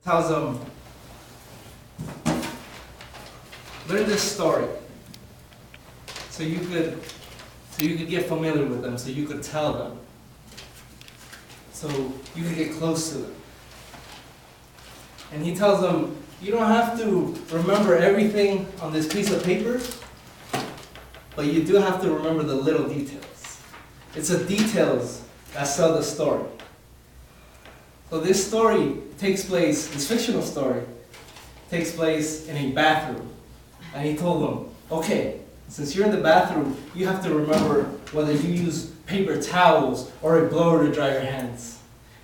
tells them, learn this story so you could get familiar with them, so you could tell them, so you could get close to them. And he tells them, you don't have to remember everything on this piece of paper, but you do have to remember the little details. It's the details that sell the story. So this story takes place, this fictional story, takes place in a bathroom. And he told them, okay, since you're in the bathroom, you have to remember whether you use paper towels or a blower to dry your hands.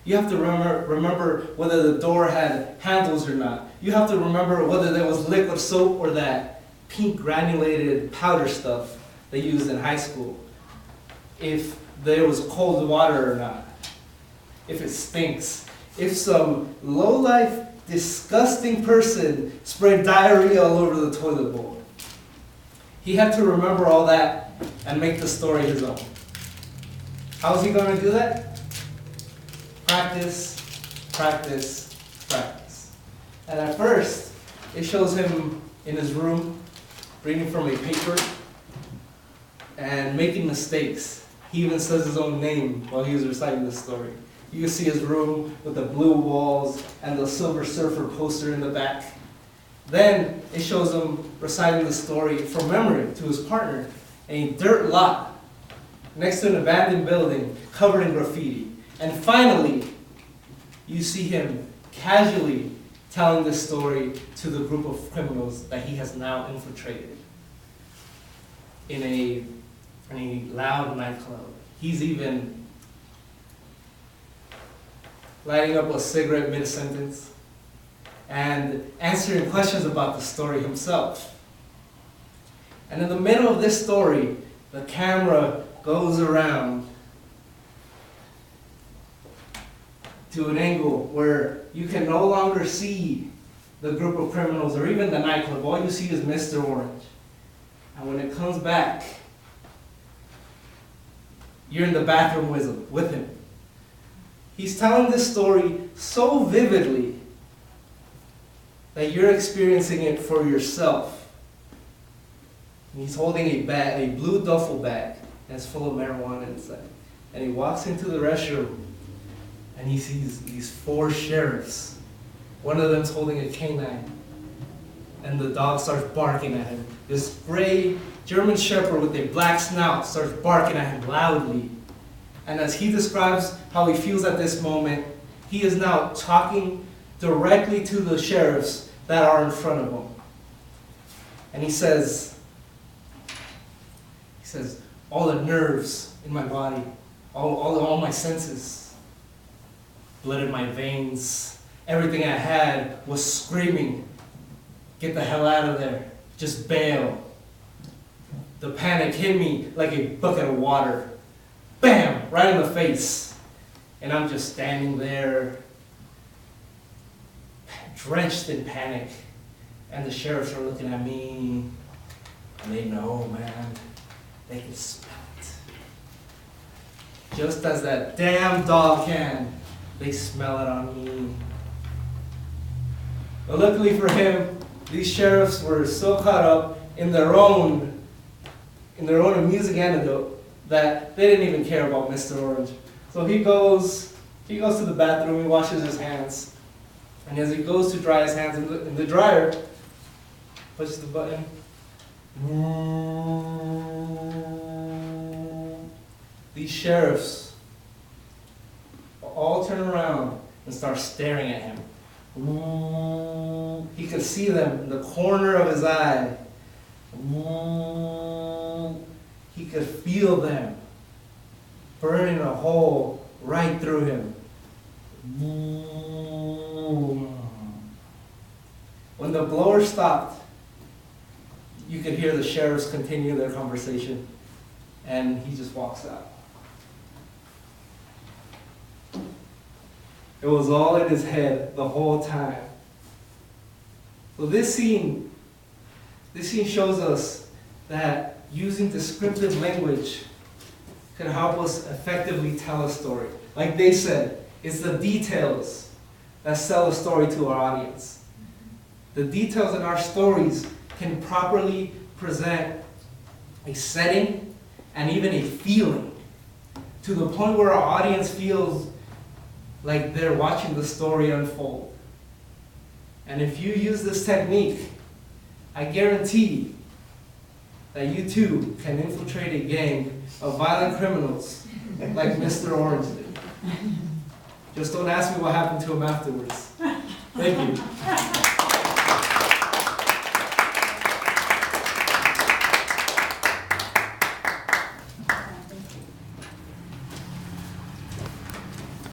You have to remember whether the door had handles or not. You have to remember whether there was liquid soap or that pink granulated powder stuff they used in high school. If there was cold water or not. If it stinks. If some low-life, disgusting person sprayed diarrhea all over the toilet bowl. He had to remember all that and make the story his own. How is he going to do that? Practice, practice, practice. And at first, it shows him in his room, reading from a paper, and making mistakes. He even says his own name while he was reciting the story. You can see his room with the blue walls and the Silver Surfer poster in the back. Then it shows him reciting the story from memory to his partner in a dirt lot next to an abandoned building covered in graffiti. And finally, you see him casually telling this story to the group of criminals that he has now infiltrated in a loud nightclub. He's even lighting up a cigarette mid-sentence and answering questions about the story himself. And in the middle of this story, the camera goes around to an angle where you can no longer see the group of criminals or even the nightclub. All you see is Mr. Orange. And when it comes back, you're in the bathroom with him. He's telling this story so vividly that you're experiencing it for yourself. And he's holding a blue duffel bag that's full of marijuana inside. And he walks into the restroom and he sees these 4 sheriffs. One of them's holding a canine. And the dog starts barking at him. This gray German Shepherd with a black snout starts barking at him loudly. And as he describes how he feels at this moment, he is now talking directly to the sheriffs that are in front of him. And he says, all the nerves in my body, all my senses, blood in my veins, everything I had was screaming, get the hell out of there, just bail. The panic hit me like a bucket of water. Bam! Right in the face. And I'm just standing there, drenched in panic. And the sheriffs are looking at me, and they know, man. They can smell it. Just as that damn dog can, they smell it on me. But luckily for him, these sheriffs were so caught up in their own amusing anecdote that they didn't even care about Mr. Orange. So he goes to the bathroom, he washes his hands, and as he goes to dry his hands in the dryer, pushes the button. These sheriffs all turn around and start staring at him. He could see them in the corner of his eye. He could feel them burning a hole right through him. When the blower stopped, you could hear the sheriffs continue their conversation, and he just walks out. It was all in his head the whole time. So this scene shows us that using descriptive language can help us effectively tell a story. Like they said, it's the details that sell a story to our audience. The details in our stories can properly present a setting and even a feeling to the point where our audience feels like they're watching the story unfold. And if you use this technique, I guarantee that you too can infiltrate a gang of violent criminals like Mr. Orange did. Just don't ask me what happened to him afterwards. Thank you.